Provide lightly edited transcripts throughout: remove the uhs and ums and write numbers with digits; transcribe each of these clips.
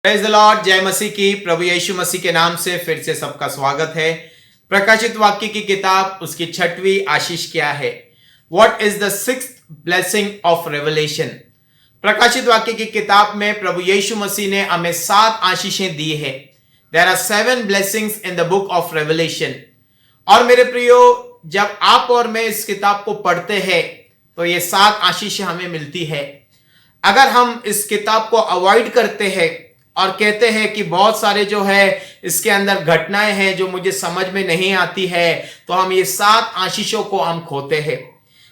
Praise the Lord. जय मसीह की। प्रभु यीशु मसीह के नाम से फिर से सबका स्वागत है। प्रकाशित वाक्य की किताब उसकी 6वीं आशीष क्या है? What is the sixth blessing of revelation? प्रकाशित वाक्य की किताब में प्रभु यीशु मसीह ने हमें 7 आशीषें दी है। There are 7 blessings in the book of Revelation. और मेरे प्रियो, जब आप और मैं इस किताब को पढ़ते हैं तो ये 7 आशीषें हमें मिलती है। अगर हम इस किताब को अवॉइड करते हैं और कहते हैं कि बहुत सारे जो है इसके अंदर घटनाएं हैं जो मुझे समझ में नहीं आती है, तो हम ये 7 आशीषों को हम खोते हैं।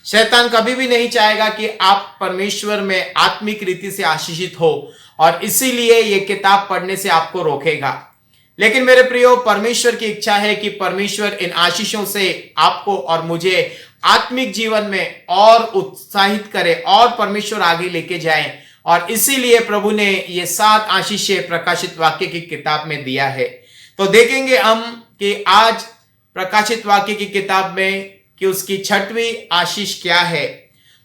शैतान कभी भी नहीं चाहेगा कि आप परमेश्वर में आत्मिक रीति से आशीषित हो, और इसीलिए ये किताब पढ़ने से आपको रोकेगा। लेकिन मेरे प्रियो, परमेश्वर की इच्छा है कि परमेश्वर इन आशीषों से आपको और मुझे आत्मिक जीवन में और उत्साहित करे और परमेश्वर आगे लेके जाए। और इसीलिए प्रभु ने ये 7 आशीषें प्रकाशित वाक्य की किताब में दिया है। तो देखेंगे हम कि आज प्रकाशित वाक्य की किताब में कि उसकी 6वीं आशीष क्या है।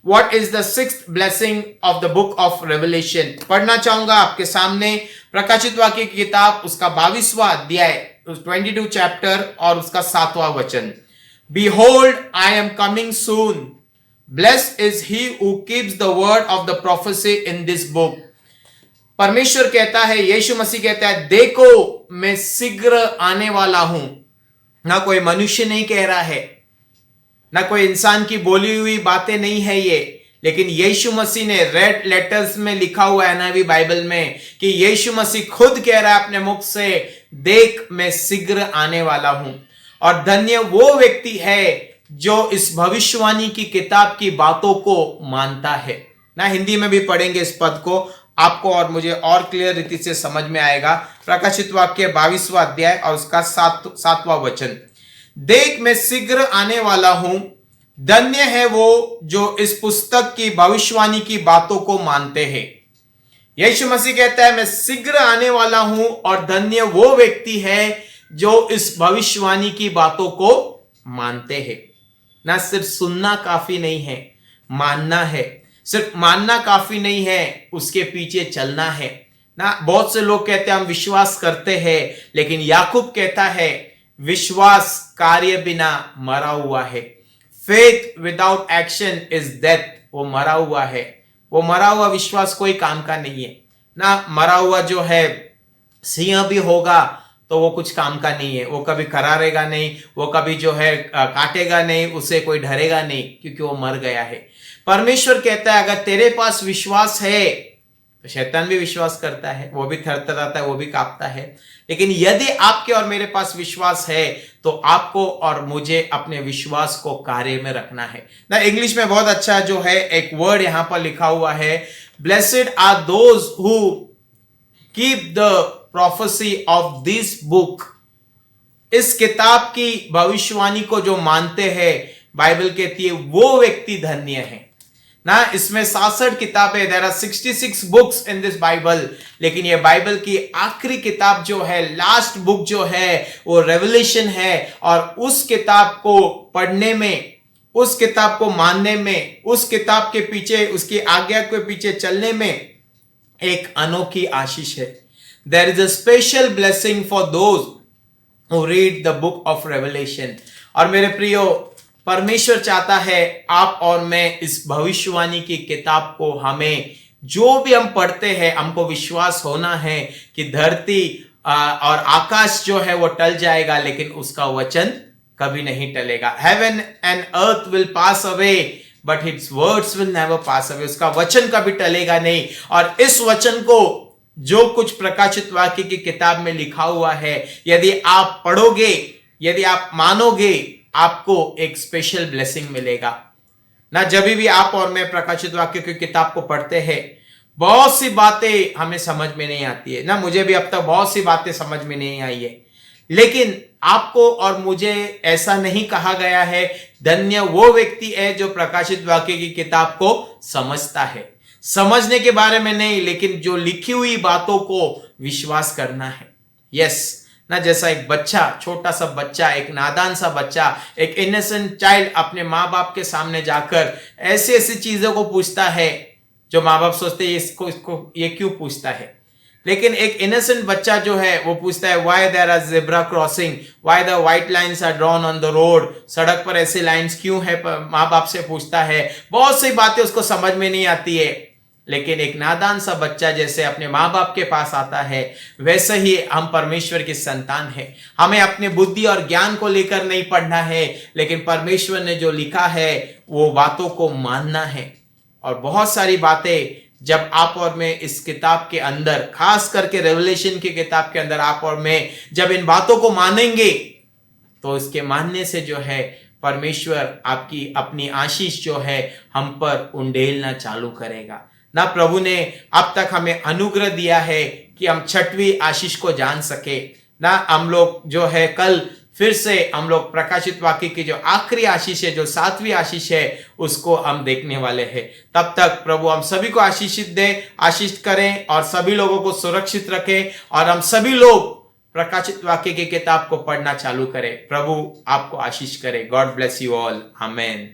What is the sixth blessing of the book of Revelation? पढ़ना चाहूंगा आपके सामने प्रकाशित वाक्य की किताब उसका 22वां अध्याय 22 चैप्टर और उसका 7वां वचन। Behold, I am coming soon. Blessed is he who keeps the word of the prophecy in this book. परमेश्वर कहता है, यीशु मसीह कहता है, देखो मैं शीघ्र आने वाला हूं। ना कोई मनुष्य नहीं कह रहा है, ना कोई इंसान की बोली हुई बातें नहीं है ये, लेकिन यीशु मसीह ने रेड लेटर्स में लिखा हुआ है एनआईवी बाइबल में कि यीशु मसीह खुद कह रहा है अपने मुख से, देख मैं शीघ्र आने वाला हूं। और धन्य वो व्यक्ति है जो इस भविष्यवाणी की किताब की बातों को मानता है। ना हिंदी में भी पढ़ेंगे इस पद को, आपको और मुझे और क्लियर रीति से समझ में आएगा। प्रकाशित वाक्य 22वां अध्याय और उसका 7वां वचन। देख मैं शीघ्र आने वाला हूं, धन्य है वो जो इस पुस्तक की भविष्यवाणी की बातों को मानते हैं। यीशु मसीह कहता है मैं शीघ्र आने वाला हूं, और धन्य वो व्यक्ति है जो इस भविष्यवाणी की बातों को मानते हैं। ना सिर्फ सुनना काफी नहीं है, मानना है। सिर्फ मानना काफी नहीं है, उसके पीछे चलना है। ना बहुत से लोग कहते हैं हम विश्वास करते हैं, लेकिन याकूब कहता है विश्वास कार्य बिना मरा हुआ है। Faith without action is death. वो मरा हुआ है। वो मरा हुआ विश्वास कोई काम का नहीं है। ना मरा हुआ जो है सिंह भी होगा तो वो कुछ काम का नहीं है। वो कभी करारेगा नहीं, वो कभी जो है काटेगा नहीं, उसे कोई डरेगा नहीं, क्योंकि वो मर गया है। परमेश्वर कहता है अगर तेरे पास विश्वास है, तो शैतान भी विश्वास करता है, वो भी थरथराता है, वो भी कांपता है। लेकिन यदि आपके और मेरे पास विश्वास है, तो आपको और मुझे अपने विश्वास को कार्य में रखना है। ना इंग्लिश में बहुत अच्छा जो है एक वर्ड यहां पर लिखा हुआ है, blessed are those who keep the prophecy of this book. इस किताब की भविष्यवाणी को जो मानते हैं, बाइबल कहती है वो व्यक्ति धन्य है। ना इसमें 66 किताबें, there are 66 books in this Bible, लेकिन ये बाइबल की आखिरी किताब जो है, लास्ट बुक जो है, वो रेवलेशन है। और उस किताब को पढ़ने में, उस किताब को मानने में, उस किताब के पीछे, उसकी आज्ञा के पीछे चलने में एक अनोखी आशीष है। There is a special blessing for those who read the book of Revelation. और मेरे प्रियो, परमेश्वर चाहता है आप और मैं इस भविष्यवाणी की किताब को, हमें जो भी हम पढ़ते हैं, हमको विश्वास होना है कि धरती और आकाश जो है वो टल जाएगा, लेकिन उसका वचन कभी नहीं टलेगा। Heaven and earth will pass away, but its words will never pass away. उसका वचन कभी टलेगा नहीं। और इस वचन को, जो कुछ प्रकाशित वाक्य की किताब में लिखा हुआ है, यदि आप पढ़ोगे, यदि आप मानोगे, आपको एक स्पेशल ब्लेसिंग मिलेगा। ना जब भी आप और मैं प्रकाशित वाक्य की किताब को पढ़ते हैं, बहुत सी बातें हमें समझ में नहीं आती है। ना मुझे भी अब तक बहुत सी बातें समझ में नहीं आई है, लेकिन आपको और मुझे ऐसा नहीं कहा गया है धन्य वो व्यक्ति है जो प्रकाशित वाक्य की किताब को समझता है। समझने के बारे में नहीं, लेकिन जो लिखी हुई बातों को विश्वास करना है। यस, ना जैसा एक बच्चा, छोटा सा बच्चा, एक नादान सा बच्चा, एक इनोसेंट चाइल्ड अपने माँ बाप के सामने जाकर ऐसी ऐसी चीजों को पूछता है जो माँ बाप सोचते हैं इसको ये क्यों पूछता है। लेकिन एक इनोसेंट बच्चा जो है वो पूछता है why there are zebra crossing, why the white lines are drawn on the road, सड़क पर ऐसे लाइंस क्यों है, माँ बाप से पूछता है। बहुत सी बातें उसको समझ में नहीं आती है, लेकिन एक नादान सा बच्चा जैसे अपने माँ बाप के पास आता है, वैसे ही हम परमेश्वर की संतान है। हमें अपने बुद्धि और ज्ञान को लेकर नहीं पढ़ना है, लेकिन परमेश्वर ने जो लिखा है वो बातों को मानना है। और बहुत सारी बातें जब आप और मैं इस किताब के अंदर, खास करके रेवलेशन की किताब के अंदर आप और मैं जब इन बातों को मानेंगे, तो इसके मानने से जो है परमेश्वर आपकी अपनी आशीष जो है हम पर उंडेलना चालू करेगा। ना प्रभु ने अब तक हमें अनुग्रह दिया है कि हम छठवीं आशीष को जान सके, ना हम लोग जो है कल फिर से हम लोग प्रकाशित वाक्य की जो आखिरी आशीष है, जो 7वीं आशीष है, उसको हम देखने वाले हैं। तब तक प्रभु हम सभी को आशीषित दे, आशीष करें और सभी लोगों को सुरक्षित रखें और हम सभी लोग प्रकाशित वाक्य की किताब को पढ़ना चालू करें। प्रभु आपको आशीष करे। God bless you all. Amen.